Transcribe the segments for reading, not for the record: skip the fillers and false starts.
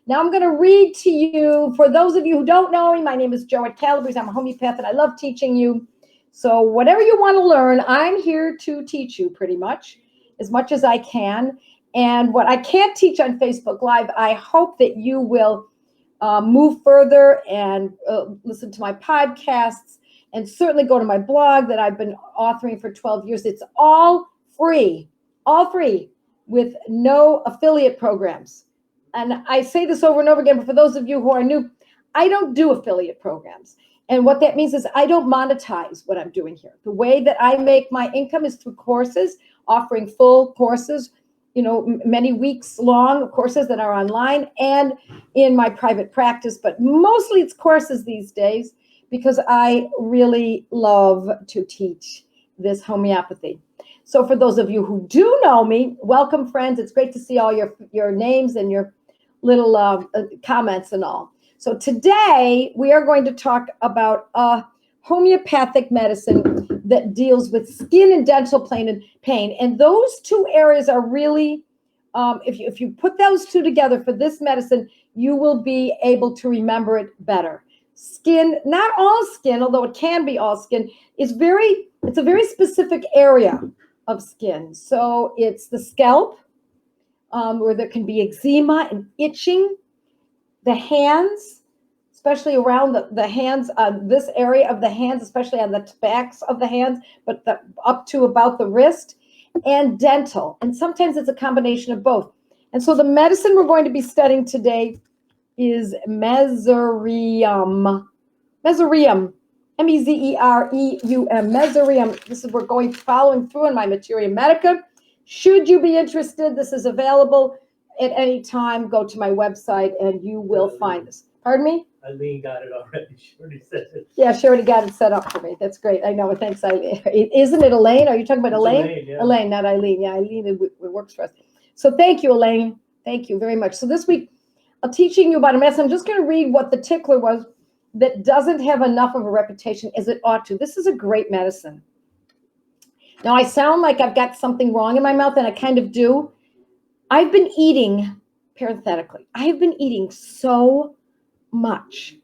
Now I'm going to read to you, for those of you who don't know me, my name is Joette Calabrese. I'm a homeopath and I love teaching you. So whatever you want to learn, I'm here to teach you pretty much as I can. And what I can't teach on Facebook Live, I hope that you will move further and listen to my podcasts and certainly go to my blog that I've been authoring for 12 years. It's all free with no affiliate programs. And I say this over and over again, but for those of you who are new, I don't do affiliate programs. And what that means is I don't monetize what I'm doing here. The way that I make my income is through courses, offering full courses, many weeks long courses that are online and in my private practice, but mostly it's courses these days because I really love to teach this homeopathy. So for those of you who do know me, welcome friends. It's great to see all your names and your little comments and all. So today we are going to talk about a homeopathic medicine that deals with skin and dental pain. And those two areas are really, if you put those two together for this medicine, you will be able to remember it better. Skin, not all skin, although it can be all skin, it's a very specific area of skin. So it's the scalp, where there can be eczema and itching, the hands, especially around the hands, this area of the hands, especially on the backs of the hands, but up to about the wrist, and dental. And sometimes it's a combination of both. And so the medicine we're going to be studying today is Mezereum. Mezereum. Mezereum. Mezereum. This is, we're following through in my Materia Medica. Should you be interested, this is available at any time. Go to my website and you will find this. Pardon me? Eileen got it already. She already said it. Yeah, she already got it set up for me. That's great. I know. Thanks, Eileen. Isn't it Elaine? Are you talking about Elaine? Elaine, yeah. Elaine, not Eileen. Yeah, Eileen, it works for us. So thank you, Elaine. Thank you very much. So this week, I'm teaching you about a medicine. I'm just going to read what the tickler was that doesn't have enough of a reputation as it ought to. This is a great medicine. Now, I sound like I've got something wrong in my mouth, and I kind of do. I've been eating, parenthetically, I have been eating so much.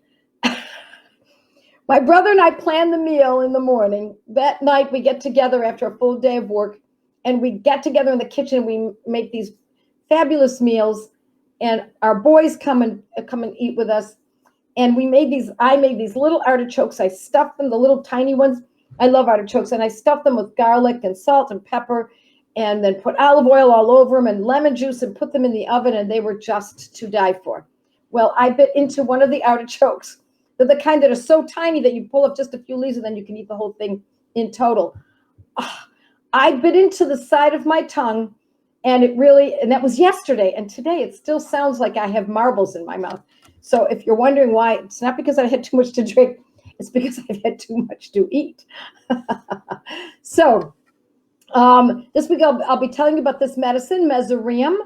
My brother and I plan the meal in the morning. That night, we get together after a full day of work, and we get together in the kitchen. We make these fabulous meals, and our boys come and eat with us. And I made these little artichokes. I stuffed them, the little tiny ones. I love artichokes, and I stuffed them with garlic and salt and pepper, and then put olive oil all over them and lemon juice and put them in the oven, and they were just to die for. Well, I bit into one of the artichokes. They're the kind that are so tiny that you pull up just a few leaves and then you can eat the whole thing in total. I bit into the side of my tongue, and and that was yesterday, and today it still sounds like I have marbles in my mouth. So if you're wondering why, it's not because I had too much to drink. It's because I've had too much to eat. So this week I'll be telling you about this medicine, Mezereum.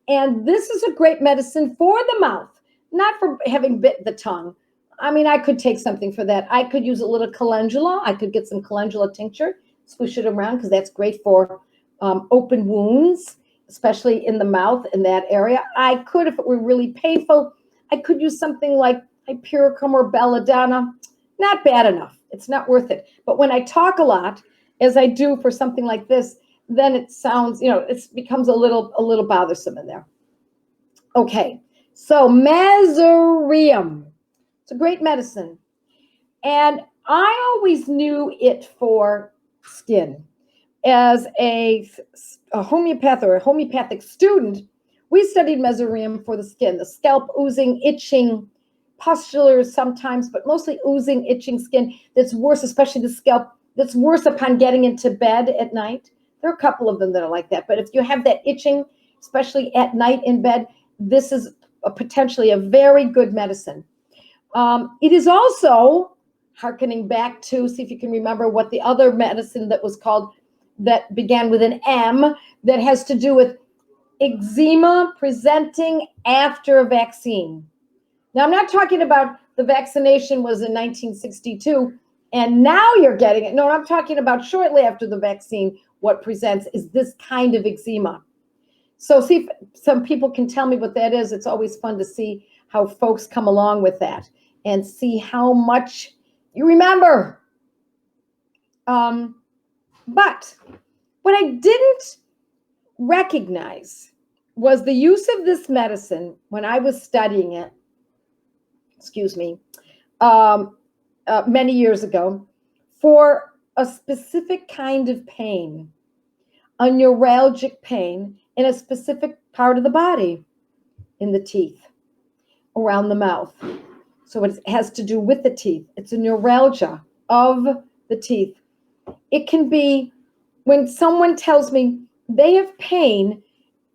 And this is a great medicine for the mouth, not for having bit the tongue. I mean, I could take something for that. I could use a little calendula. I could get some calendula tincture, swish it around, because that's great for open wounds, especially in the mouth, in that area. I could, if it were really painful, I could use something like Hypericum or belladonna. Not bad enough. It's not worth it. But when I talk a lot, as I do for something like this, then it sounds, it becomes a little bothersome in there. Okay, so Mezereum. It's a great medicine. And I always knew it for skin. As a homeopath or a homeopathic student, we studied Mezereum for the skin, the scalp oozing, itching, pustular sometimes, but mostly oozing, itching skin that's worse, especially the scalp, that's worse upon getting into bed at night. There are a couple of them that are like that, but if you have that itching, especially at night in bed, this is potentially a very good medicine. It is also, hearkening back to, see if you can remember what the other medicine that was called, that began with an M, that has to do with eczema presenting after a vaccine. Now, I'm not talking about the vaccination was in 1962, and now you're getting it. No, I'm talking about shortly after the vaccine, what presents is this kind of eczema. So see if some people can tell me what that is. It's always fun to see how folks come along with that and see how much you remember. But what I didn't recognize was the use of this medicine when I was studying it, many years ago, for a specific kind of pain, a neuralgic pain in a specific part of the body, in the teeth, around the mouth. So it has to do with the teeth. It's a neuralgia of the teeth. It can be when someone tells me they have pain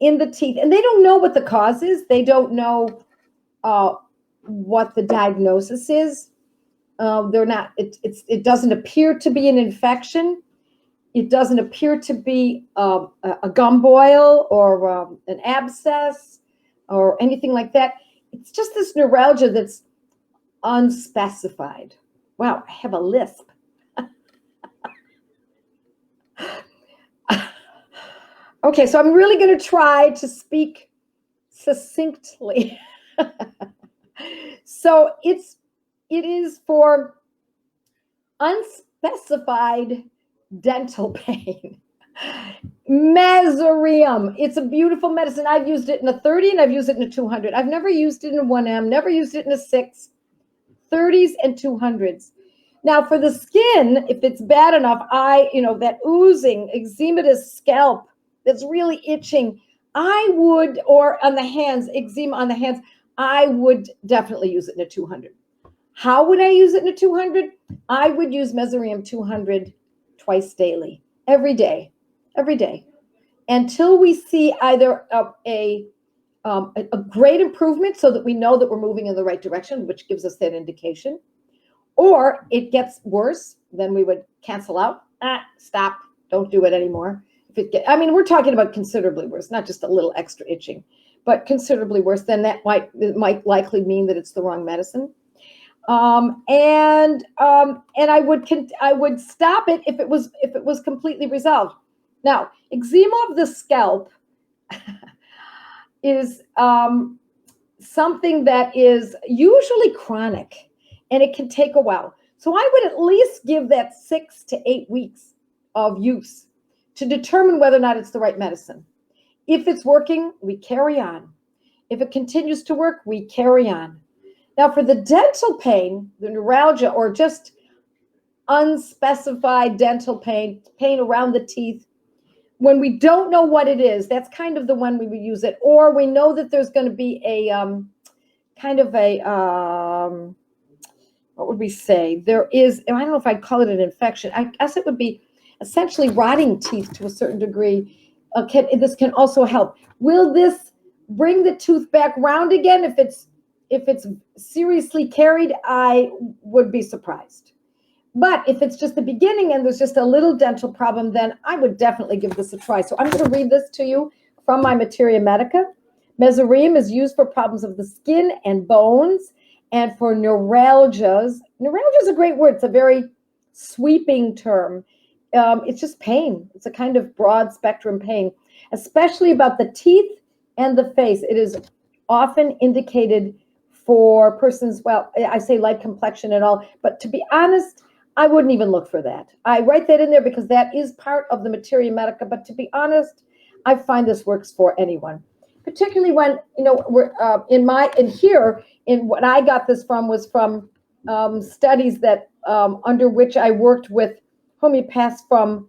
in the teeth and they don't know what the cause is. They don't know what the diagnosis is. It doesn't appear to be an infection. It doesn't appear to be a gum boil or an abscess or anything like that. It's just this neuralgia that's unspecified. Wow, I have a lisp. Okay, so I'm really going to try to speak succinctly. So it is for unspecified dental pain. Mesoreum. It's a beautiful medicine. I've used it in a 30 and I've used it in a 200. I've never used it in a 1M, never used it in a 6, 30s and 200s. Now for the skin, if it's bad enough, that oozing, eczematous scalp that's really itching, or on the hands, eczema on the hands, I would definitely use it in a 200. How would I use it in a 200? I would use Mesoreum 200 twice daily, every day, until we see either a great improvement so that we know that we're moving in the right direction, which gives us that indication, or it gets worse, then we would cancel out. Stop, don't do it anymore. We're talking about considerably worse, not just a little extra itching, but considerably worse. Then it might likely mean that it's the wrong medicine. And I would stop it if it was completely resolved. Now, eczema of the scalp is something that is usually chronic, and it can take a while. So I would at least give that 6 to 8 weeks of use to determine whether or not it's the right medicine. If it's working, we carry on. If it continues to work, we carry on. Now, for the dental pain, the neuralgia, or just unspecified dental pain around the teeth, when we don't know what it is, that's kind of the one we would use it. Or we know that there's going to be a what would we say? There is, I don't know if I'd call it an infection. I guess it would be essentially rotting teeth to a certain degree. This can also help. Will this bring the tooth back round again? If it's seriously carried, I would be surprised. But if it's just the beginning and there's just a little dental problem, then I would definitely give this a try. So I'm going to read this to you from my Materia Medica. Mesoreum is used for problems of the skin and bones and for neuralgias. Neuralgia is a great word. It's a very sweeping term. It's just pain. It's a kind of broad spectrum pain, especially about the teeth and the face. It is often indicated for persons, well, I say light complexion and all, but to be honest, I wouldn't even look for that. I write that in there because that is part of the Materia Medica, but to be honest, I find this works for anyone, particularly when, we're what I got this from was from studies that under which I worked with homeopaths from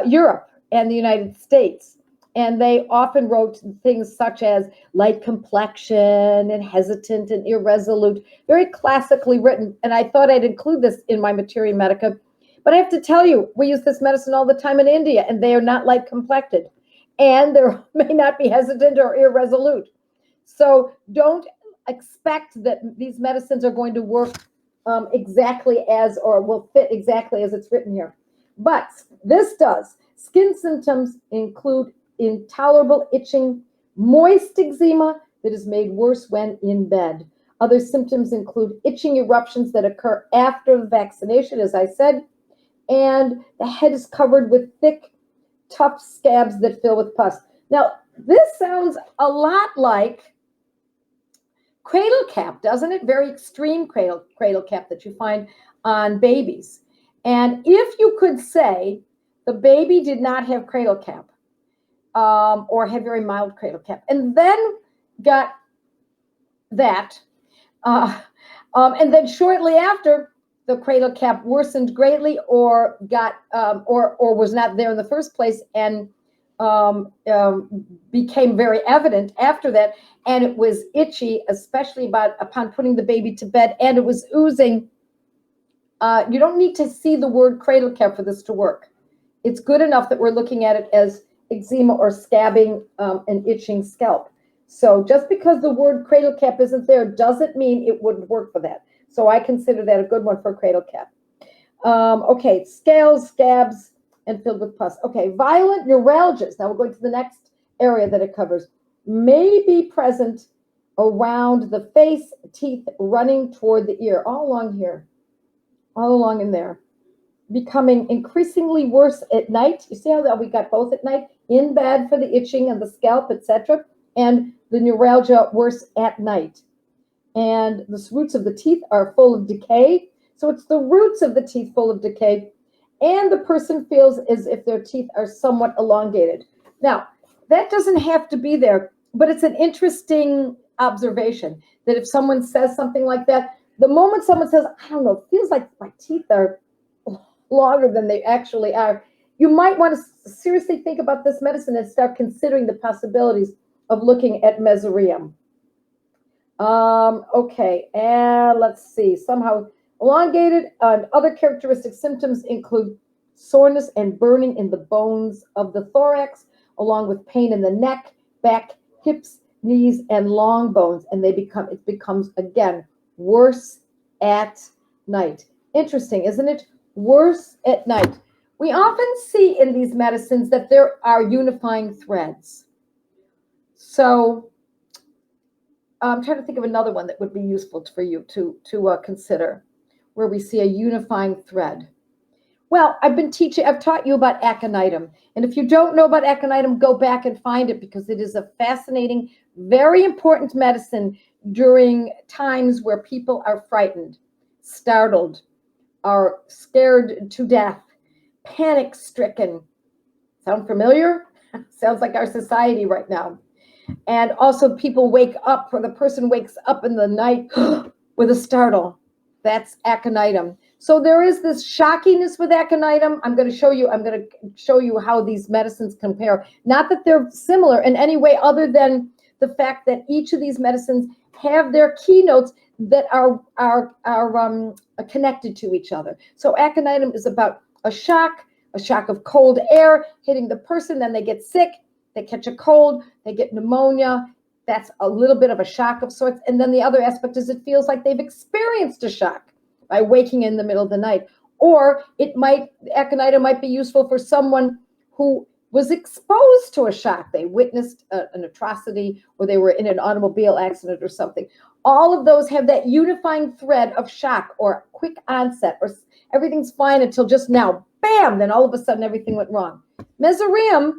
Europe and the United States. And they often wrote things such as light complexion and hesitant and irresolute, very classically written. And I thought I'd include this in my Materia Medica. But I have to tell you, we use this medicine all the time in India, and they are not light complected. And they may not be hesitant or irresolute. So don't expect that these medicines are going to work exactly as, or will fit exactly as it's written here. But this does. Skin symptoms include intolerable itching, moist eczema that is made worse when in bed. Other symptoms include itching eruptions that occur after the vaccination, as I said, and the head is covered with thick, tough scabs that fill with pus. Now, This sounds a lot like cradle cap, doesn't it? Very extreme cradle cap that you find on babies. And if you could say the baby did not have cradle cap, or had very mild cradle cap, and then got that, and then shortly after, the cradle cap worsened greatly, or got, or was not there in the first place, and became very evident after that, and it was itchy, especially upon putting the baby to bed, and it was oozing. You don't need to see the word cradle cap for this to work. It's good enough that we're looking at it as eczema or scabbing and itching scalp. So just because the word cradle cap isn't there doesn't mean it wouldn't work for that. So I consider that a good one for a cradle cap. Okay, scales, scabs, and filled with pus. Okay, violent neuralgias. Now we're going to the next area that it covers. May be present around the face, teeth, running toward the ear, all along here, all along in there. Becoming increasingly worse at night. You see how we got both at night? In bed for the itching and the scalp, etc. And the neuralgia worse at night. And the roots of the teeth are full of decay. So it's the roots of the teeth full of decay. And the person feels as if their teeth are somewhat elongated. Now, that doesn't have to be there, but it's an interesting observation that if someone says something like that, the moment someone says, I don't know, it feels like my teeth are longer than they actually are, you might want to seriously think about this medicine and start considering the possibilities of looking at mesoreum. Okay, and let's see. Somehow elongated and other characteristic symptoms include soreness and burning in the bones of the thorax, along with pain in the neck, back, hips, knees, and long bones. And it becomes again worse at night. Interesting, isn't it? Worse at night. We often see in these medicines that there are unifying threads. So I'm trying to think of another one that would be useful for you to consider, where we see a unifying thread. Well, I've taught you about aconitum. And if you don't know about aconitum, go back and find it, because it is a fascinating, very important medicine during times where people are frightened, startled, are scared to death, panic-stricken. Sound familiar? Sounds like our society right now. And also people wake up, or the person wakes up in the night with a startle. That's aconitum. So there is this shockiness with aconitum. I'm going to show you how these medicines compare. Not that they're similar in any way other than the fact that each of these medicines have their keynotes that are connected to each other. So aconitum is about a shock of cold air hitting the person, then they get sick, they catch a cold, they get pneumonia. That's a little bit of a shock of sorts. And then the other aspect is it feels like they've experienced a shock by waking in the middle of the night. Or aconitum might be useful for someone who was exposed to a shock. They witnessed an atrocity, or they were in an automobile accident or something. All of those have that unifying thread of shock or quick onset, or everything's fine until just now, bam, then all of a sudden everything went wrong. Mesoreum,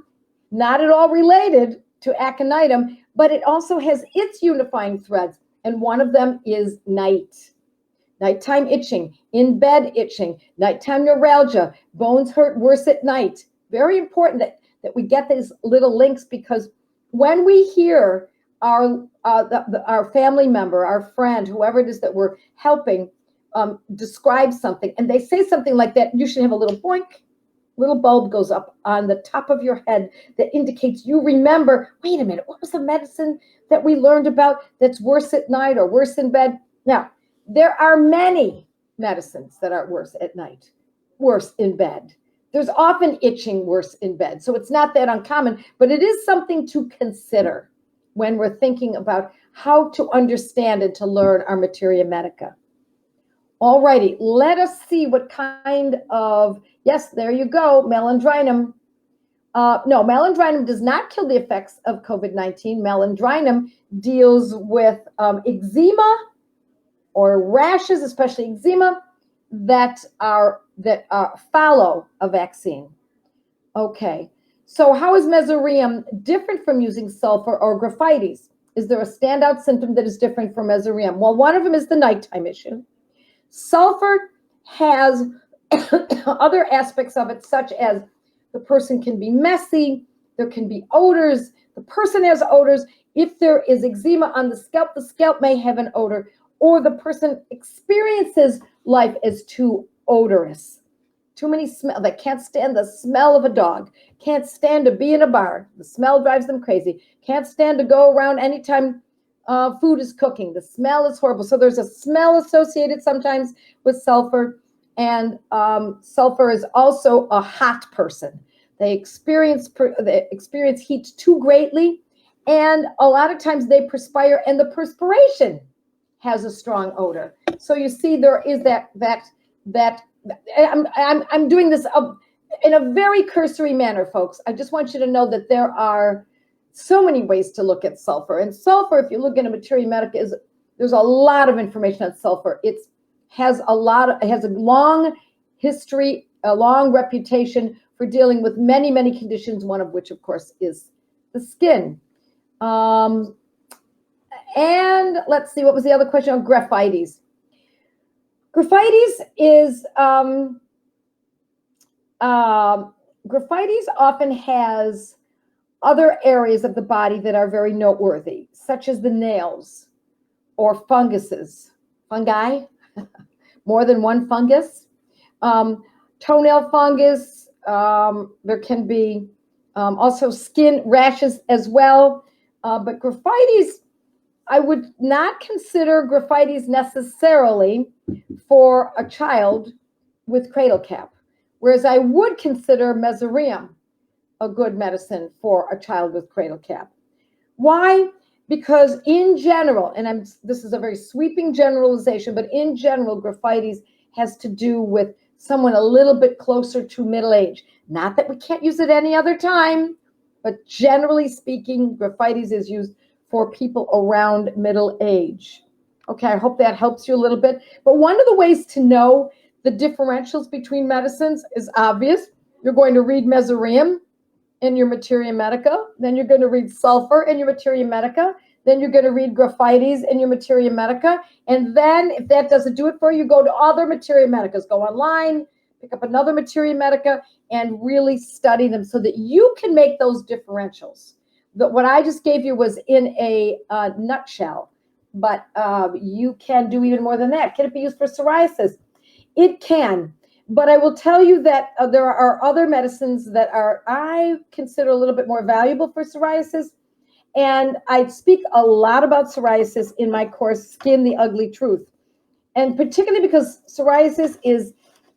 not at all related to aconitum, but it also has its unifying threads, and one of them is nighttime itching, in bed itching, nighttime neuralgia, bones hurt worse at night. Very important that we get these little links, because when we hear our family member, our friend, whoever it is that we're helping, describe something, and they say something like that, you should have a little boink, little bulb goes up on the top of your head that indicates you remember, wait a minute, what was the medicine that we learned about that's worse at night or worse in bed? Now, there are many medicines that are worse at night, worse in bed. There's often itching worse in bed, so it's not that uncommon, but it is something to consider when we're thinking about how to understand and to learn our materia medica. All righty, let us see what kind of, yes, there you go, malandrinum. No, malandrinum does not kill the effects of COVID-19. Malandrinum deals with eczema or rashes, especially eczema, that follow a vaccine. Okay, So how is mesoreum different from using sulfur or graphites? Is there a standout symptom that is different from mesoreum? Well, one of them is the nighttime issue. Sulfur has other aspects of it, such as the person can be messy, there can be odors, the person has odors. If there is eczema on the scalp may have an odor, or the person experiences life as too odorous. Too many smell, they can't stand the smell of a dog, can't stand to be in a bar. The smell drives them crazy. Can't stand to go around anytime food is cooking. The smell is horrible. So there's a smell associated sometimes with sulfur. And sulfur is also a hot person. They experience heat too greatly. And a lot of times they perspire, and the perspiration has a strong odor. So you see there is that I'm doing this in a very cursory manner, folks. I just want you to know that there are so many ways to look at sulfur. And sulfur, if you look into Materia Medica, there's a lot of information on sulfur. It has a long history, a long reputation for dealing with many, many conditions, one of which, of course, is the skin. And let's see, what was the other question on graphites? Graphites is graphites often has other areas of the body that are very noteworthy, such as the nails or funguses. Fungi, more than one fungus. Toenail fungus. There can be also skin rashes as well. But graphites, I would not consider graphites necessarily for a child with cradle cap, whereas I would consider mesoreum a good medicine for a child with cradle cap. Why? Because in general, and this is a very sweeping generalization, but in general, graphites has to do with someone a little bit closer to middle age. Not that we can't use it any other time, but generally speaking, graphites is used for people around middle age. Okay, I hope that helps you a little bit. But one of the ways to know the differentials between medicines is obvious. You're going to read mesoreum in your Materia Medica, then you're going to read sulfur in your Materia Medica, then you're going to read graphites in your Materia Medica, and then if that doesn't do it for you, go to other Materia Medicas, go online, pick up another Materia Medica, and really study them so that you can make those differentials. What I just gave you was in a nutshell, but you can do even more than that. Can it be used for psoriasis? It can. But I will tell you that there are other medicines that I consider a little bit more valuable for psoriasis. And I speak a lot about psoriasis in my course, Skin the Ugly Truth. And particularly because psoriasis is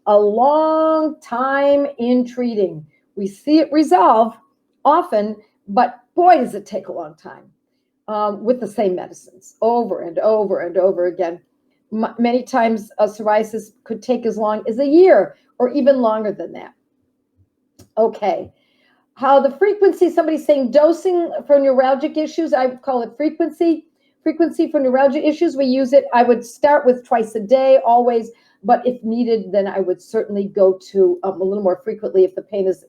a long time in treating. We see it resolve often, but boy, does it take a long time with the same medicines over and over and over again. Many times psoriasis could take as long as a year or even longer than that. Okay. How the frequency, somebody's saying dosing for neuralgic issues, I would call it frequency. Frequency for neuralgia issues, we use it. I would start with twice a day, always, but if needed, then I would certainly go to a little more frequently if the pain is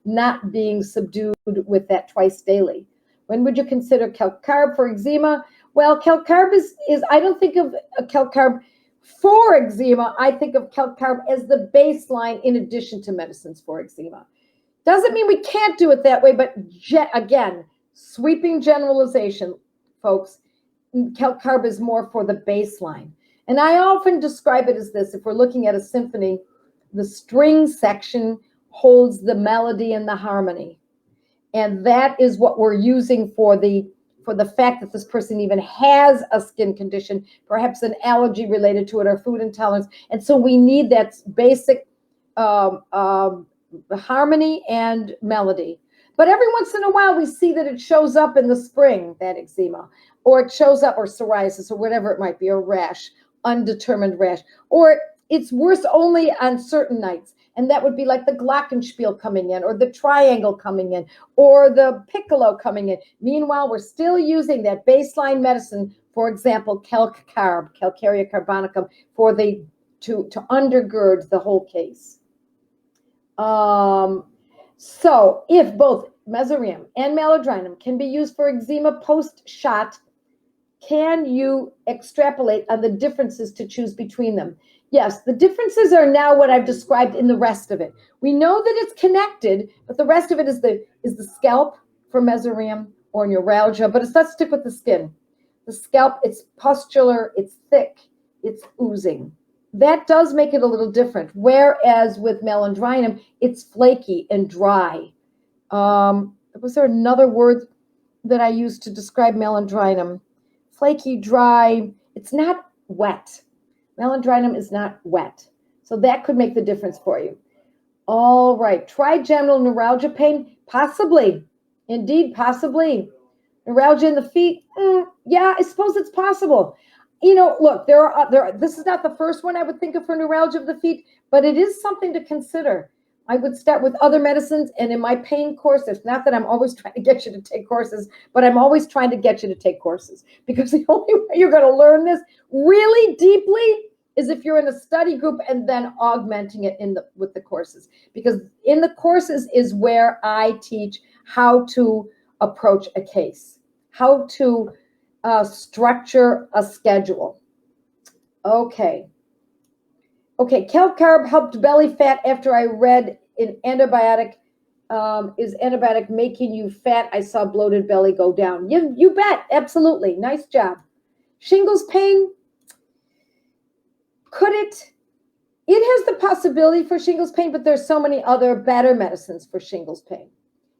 not being subdued with that twice daily. When would you consider calcarb for eczema? Well, calcarb is I don't think of calcarb for eczema. I think of calcarb as the baseline in addition to medicines for eczema. Doesn't mean we can't do it that way, but again, sweeping generalization, folks, calcarb is more for the baseline. And I often describe it as this: if we're looking at a symphony, the string section holds the melody and the harmony. And that is what we're using for the fact that this person even has a skin condition, perhaps an allergy related to it or food intolerance. And so we need that basic harmony and melody. But every once in a while, we see that it shows up in the spring, that eczema, or it shows up, or psoriasis, or whatever it might be, or rash, undetermined rash, or it's worse only on certain nights. And that would be like the glockenspiel coming in, or the triangle coming in, or the piccolo coming in. Meanwhile, we're still using that baseline medicine, for example, calcarb, calcarea carbonicum, to undergird the whole case. So if both mesoreum and malodrinum can be used for eczema post-shot, can you extrapolate on the differences to choose between them? Yes, the differences are now what I've described in the rest of it. We know that it's connected, but the rest of it is the scalp for mesoreum or neuralgia, but let's stick with the skin. The scalp, it's pustular, it's thick, it's oozing. That does make it a little different, whereas with malodrinum, it's flaky and dry. Was there another word that I used to describe malodrinum? Flaky, dry, it's not wet. Malodrinum is not wet. So that could make the difference for you. All right, trigeminal neuralgia pain, possibly. Indeed, possibly. Neuralgia in the feet, yeah, I suppose it's possible. You know, look, this is not the first one I would think of for neuralgia of the feet, but it is something to consider. I would start with other medicines, and in my pain course, it's not that I'm always trying to get you to take courses, but I'm always trying to get you to take courses, because the only way you're going to learn this really deeply is if you're in a study group and then augmenting it with the courses, because in the courses is where I teach how to approach a case, how to structure a schedule. Okay, kelp carb helped belly fat after I read an antibiotic. Is antibiotic making you fat? I saw bloated belly go down. You bet, absolutely. Nice job. Shingles pain, could it? It has the possibility for shingles pain, but there's so many other better medicines for shingles pain.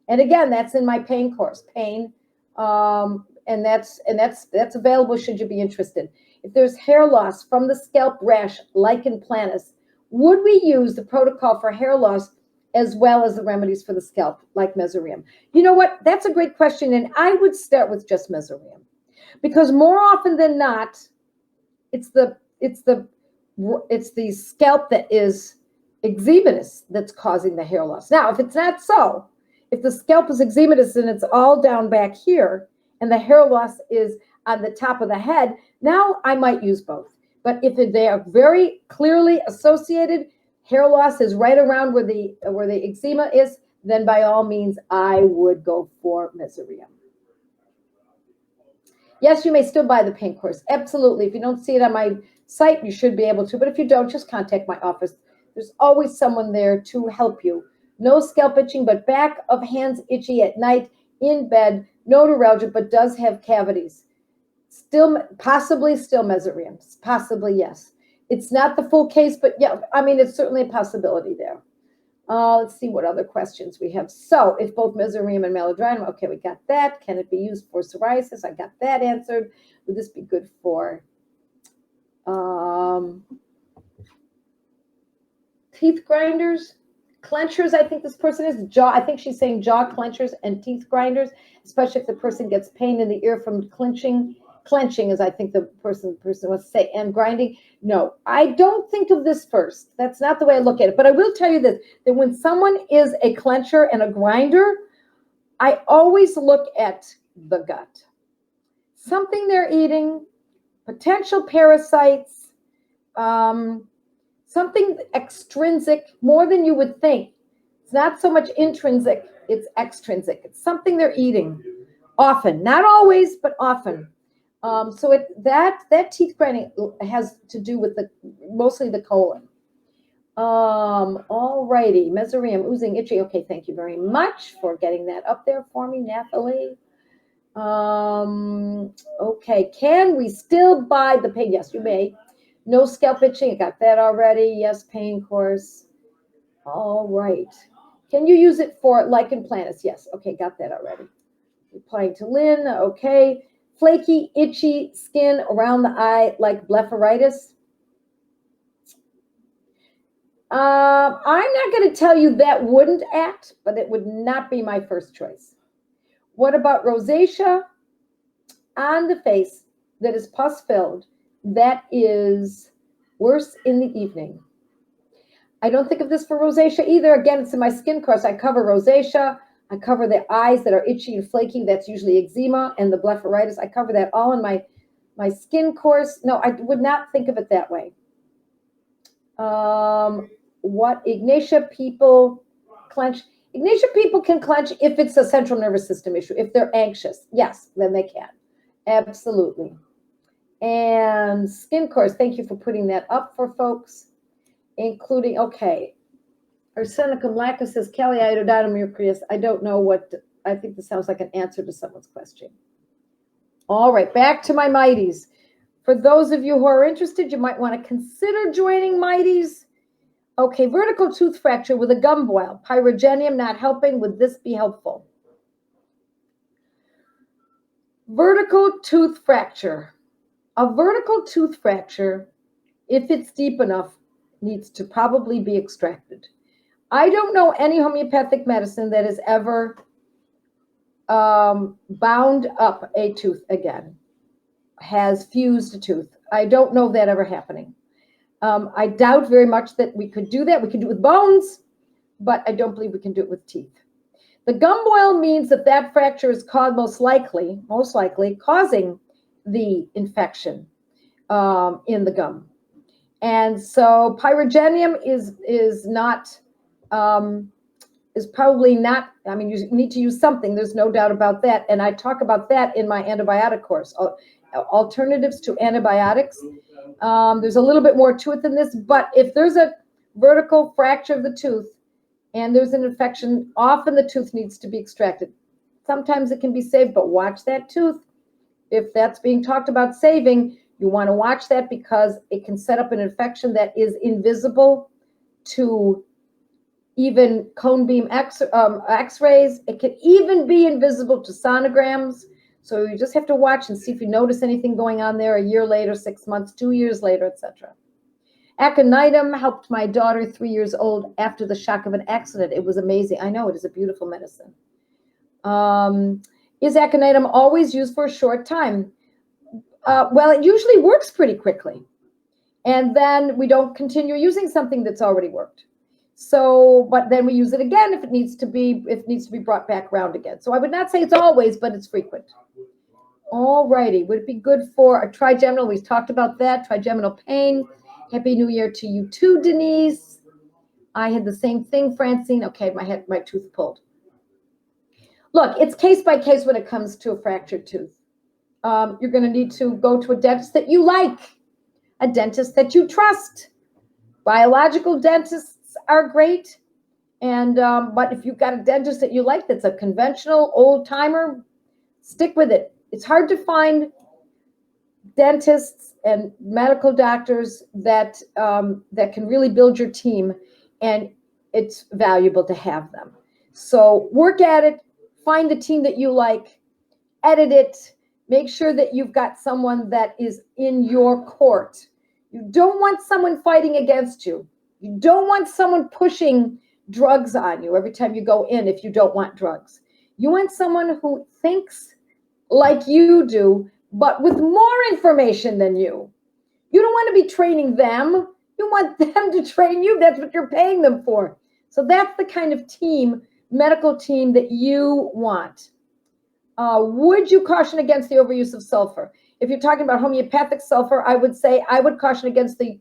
And again, that's in my pain course, pain, and that's available should you be interested. If there's hair loss from the scalp rash, lichen planus, would we use the protocol for hair loss as well as the remedies for the scalp, like mesoreum? You know what? That's a great question, and I would start with just mesoreum, because more often than not, it's the scalp that is eczematous that's causing the hair loss. Now, if it's not so, if the scalp is eczematous and it's all down back here, and the hair loss is on the top of the head, now I might use both. But if they are very clearly associated, hair loss is right around where the eczema is, then by all means, I would go for mesoreum. Yes, you may still buy the pain course. Absolutely. If you don't see it on my site, you should be able to. But if you don't, just contact my office. There's always someone there to help you. No scalp itching, but back of hands itchy at night, in bed, no neuralgia, but does have cavities. Possibly still mesoreum. Possibly, yes. It's not the full case, but yeah, I mean, it's certainly a possibility there. Let's see what other questions we have. So if both mesoreum and malodrinum, okay, we got that. Can it be used for psoriasis? I got that answered. Would this be good for teeth grinders? Clenchers, I think this person is jaw. I think she's saying jaw clenchers and teeth grinders, especially if the person gets pain in the ear from clenching. Clenching is, I think, the person wants to say, and grinding. No, I don't think of this first. That's not the way I look at it. But I will tell you this, that when someone is a clencher and a grinder, I always look at the gut. Something they're eating, potential parasites, something extrinsic, more than you would think. It's not so much intrinsic, it's extrinsic. It's something they're eating often, not always, but often. So that teeth grinding has to do with mostly the colon. All righty, mesoreum, oozing, itchy. Okay, thank you very much for getting that up there for me, Nathalie. Okay, can we still buy the pain? Yes, you may. No scalp itching, I got that already. Yes, pain course. All right. Can you use it for lichen planus? Yes, okay, got that already. Applying to Lynn, okay. Flaky, itchy skin around the eye like blepharitis. I'm not going to tell you that wouldn't act, but it would not be my first choice. What about rosacea on the face that is pus-filled? That is worse in the evening. I don't think of this for rosacea either. Again, it's in my skin course. I cover rosacea. I cover the eyes that are itchy and flaky. That's usually eczema, and the blepharitis. I cover that all in my skin course. No, I would not think of it that way. What Ignatia people clench? Ignition people can clench if it's a central nervous system issue. If they're anxious, yes, then they can. Absolutely. And skin course, thank you for putting that up for folks, including, okay. Arsenicum lacus says, Kelly, iodinomercurius. I don't know what, I think this sounds like an answer to someone's question. All right, back to my mighties. For those of you who are interested, you might want to consider joining mighties. Okay, vertical tooth fracture with a gum boil. Pyrogenium not helping. Would this be helpful? Vertical tooth fracture. A vertical tooth fracture, if it's deep enough, needs to probably be extracted. I don't know any homeopathic medicine that has ever bound up a tooth again, has fused a tooth. I don't know that ever happening. I doubt very much that we could do that. We can do it with bones, but I don't believe we can do it with teeth. The gum boil means that that fracture is caused most likely causing the infection in the gum. And so pyrogenium is probably not, I mean, you need to use something. There's no doubt about that. And I talk about that in my antibiotic course, alternatives to antibiotics. There's a little bit more to it than this, but if there's a vertical fracture of the tooth and there's an infection, often the tooth needs to be extracted. Sometimes it can be saved, but watch that tooth. If that's being talked about saving, you want to watch that because it can set up an infection that is invisible to even cone beam x-rays. It can even be invisible to sonograms. So you just have to watch and see if you notice anything going on there a year later, 6 months, 2 years later, etc. Aconitum helped my daughter, 3 years old, after the shock of an accident. It was amazing. I know, it is a beautiful medicine. Is aconitum always used for a short time? Well, it usually works pretty quickly. And then we don't continue using something that's already worked. So, but then we use it again if it needs to be brought back around again. So I would not say it's always, but it's frequent. All righty. Would it be good for a trigeminal? We've talked about that. Trigeminal pain. Happy New Year to you too, Denise. I had the same thing, Francine. Okay, my tooth pulled. Look, it's case by case when it comes to a fractured tooth. You're going to need to go to a dentist that you like, a dentist that you trust. Biological dentists are great. And but if you've got a dentist that you like that's a conventional old timer, stick with it. It's hard to find dentists and medical doctors that that can really build your team, and it's valuable to have them. So work at it, find the team that you like, edit it, make sure that you've got someone that is in your court. You don't want someone fighting against you. You don't want someone pushing drugs on you every time you go in if you don't want drugs. You want someone who thinks like you do, but with more information than you. You don't want to be training them. You want them to train you. That's what you're paying them for. So that's the kind of team, medical team, that you want. Would you caution against the overuse of sulfur? If you're talking about homeopathic sulfur, I would say I would caution against the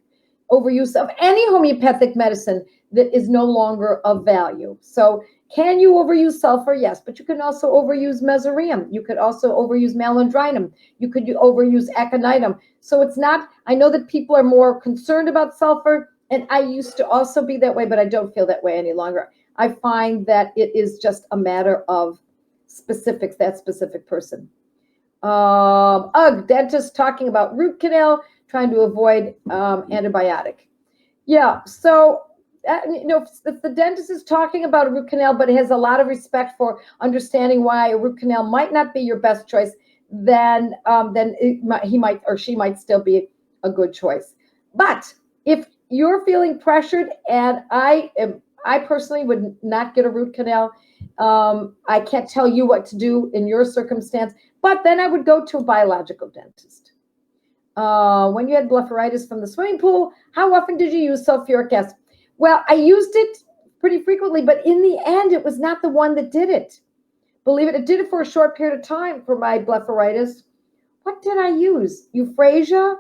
overuse of any homeopathic medicine that is no longer of value. So can you overuse sulfur? Yes, but you can also overuse mesoreum. You could also overuse malandrinum. You could overuse aconitum. So it's not, I know that people are more concerned about sulfur, and I used to also be that way, but I don't feel that way any longer. I find that it is just a matter of specifics, that specific person. Dentist talking about root canal, trying to avoid antibiotic. Yeah, so if the dentist is talking about a root canal, but has a lot of respect for understanding why a root canal might not be your best choice, then he might or she might still be a good choice. But if you're feeling pressured, and I personally would not get a root canal. I can't tell you what to do in your circumstance, but then I would go to a biological dentist. When you had blepharitis from the swimming pool, how often did you use sulfuric acid? Well, I used it pretty frequently, but in the end, it was not the one that did it. Believe it, it did it for a short period of time for my blepharitis. What did I use? Euphrasia?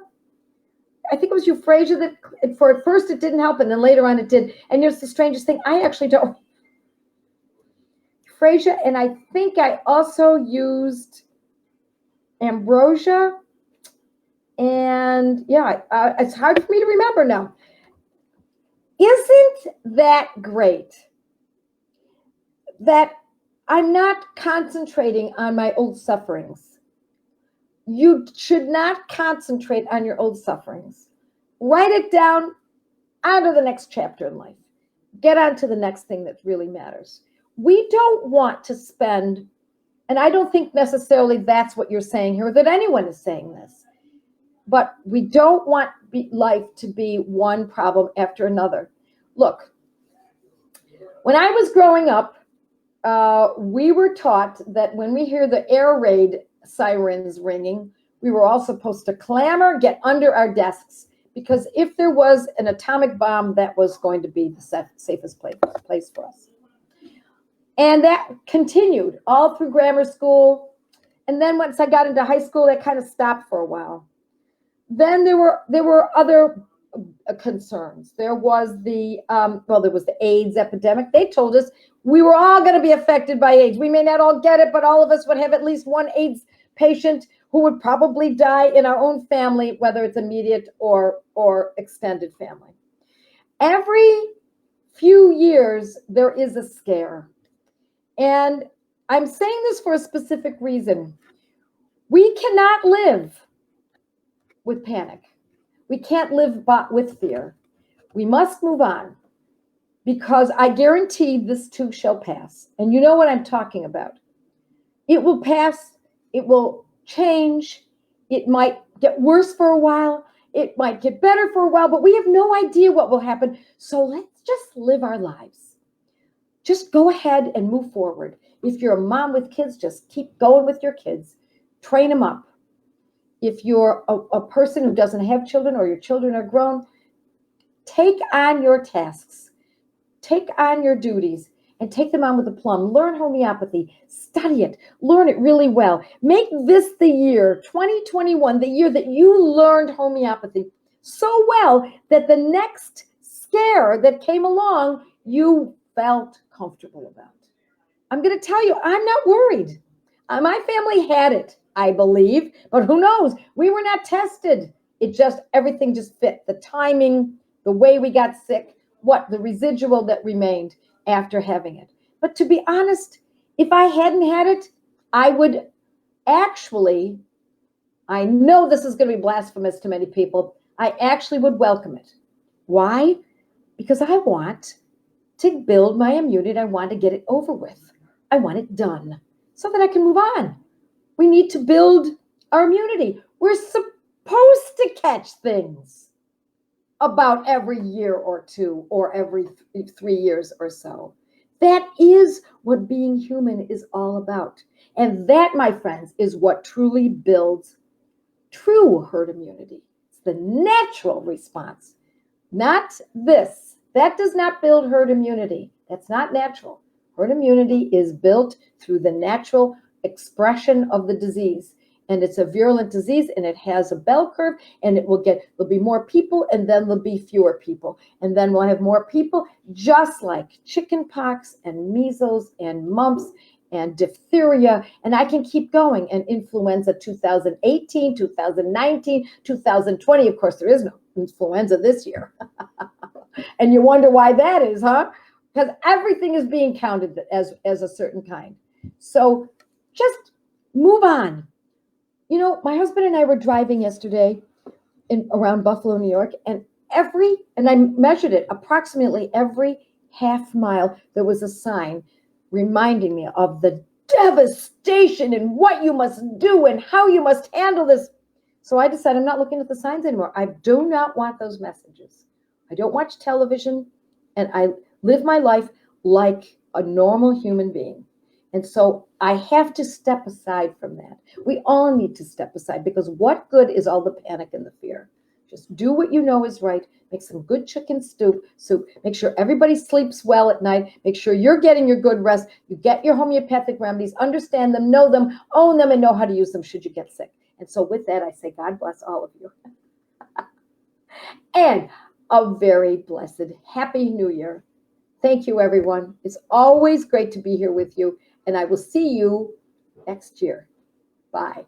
I think it was Euphrasia that, at first it didn't help, and then later on it did. And here's the strangest thing, I actually don't, Neuralgia, and I think I also used ambrosia. And yeah, it's hard for me to remember now. Isn't that great that I'm not concentrating on my old sufferings? You should not concentrate on your old sufferings. Write it down, on to the next chapter in life. Get on to the next thing that really matters. We don't want to spend, and I don't think necessarily that's what you're saying here, that anyone is saying this, but we don't want life to be one problem after another. Look, when I was growing up, we were taught that when we hear the air raid sirens ringing, we were all supposed to clamor, get under our desks, because if there was an atomic bomb, that was going to be the safest place for us. And that continued all through grammar school. And then once I got into high school, that kind of stopped for a while. Then there were other concerns. There was the AIDS epidemic. They told us we were all going to be affected by AIDS. We may not all get it, but all of us would have at least one AIDS patient who would probably die in our own family, whether it's immediate or extended family. Every few years, there is a scare. And I'm saying this for a specific reason. We cannot live with panic. We can't live with fear. We must move on, because I guarantee this too shall pass. And you know what I'm talking about. It will pass. It will change. It might get worse for a while. It might get better for a while, but we have no idea what will happen. So let's just live our lives. Just go ahead and move forward. If you're a mom with kids, just keep going with your kids. Train them up. If you're a person who doesn't have children, or your children are grown, take on your tasks. Take on your duties and take them on with aplomb. Learn homeopathy. Study it. Learn it really well. Make this the year, 2021, the year that you learned homeopathy so well that the next scare that came along, you felt comfortable about. I'm going to tell you, I'm not worried. My family had it, I believe, but who knows? We were not tested. Everything just fit. The timing, the way we got sick, the residual that remained after having it. But to be honest, if I hadn't had it, I would actually, I know this is going to be blasphemous to many people, I actually would welcome it. Why? Because I want to build my immunity. I want to get it over with. I want it done so that I can move on. We need to build our immunity. We're supposed to catch things about every year or two, or every 3 years or so. That is what being human is all about. And that, my friends, is what truly builds true herd immunity. It's the natural response, not this. That does not build herd immunity. That's not natural. Herd immunity is built through the natural expression of the disease. And it's a virulent disease, and it has a bell curve, and there'll be more people, and then there'll be fewer people. And then we'll have more people, just like chicken pox and measles and mumps and diphtheria. And I can keep going. And influenza 2018, 2019, 2020. Of course, there is no influenza this year. And you wonder why that is, huh? Because everything is being counted as a certain kind. So just move on. You know, my husband and I were driving yesterday around Buffalo, New York, and I measured it, approximately every half mile, there was a sign reminding me of the devastation and what you must do and how you must handle this. So I decided I'm not looking at the signs anymore. I do not want those messages. I don't watch television, and I live my life like a normal human being. And so I have to step aside from that. We all need to step aside, because what good is all the panic and the fear? Just do what you know is right. Make some good chicken soup. Make sure everybody sleeps well at night. Make sure you're getting your good rest. You get your homeopathic remedies, understand them, know them, own them, and know how to use them should you get sick. And so with that, I say, God bless all of you. And a very blessed, happy New Year. Thank you, everyone. It's always great to be here with you. and I will see you next year. Bye.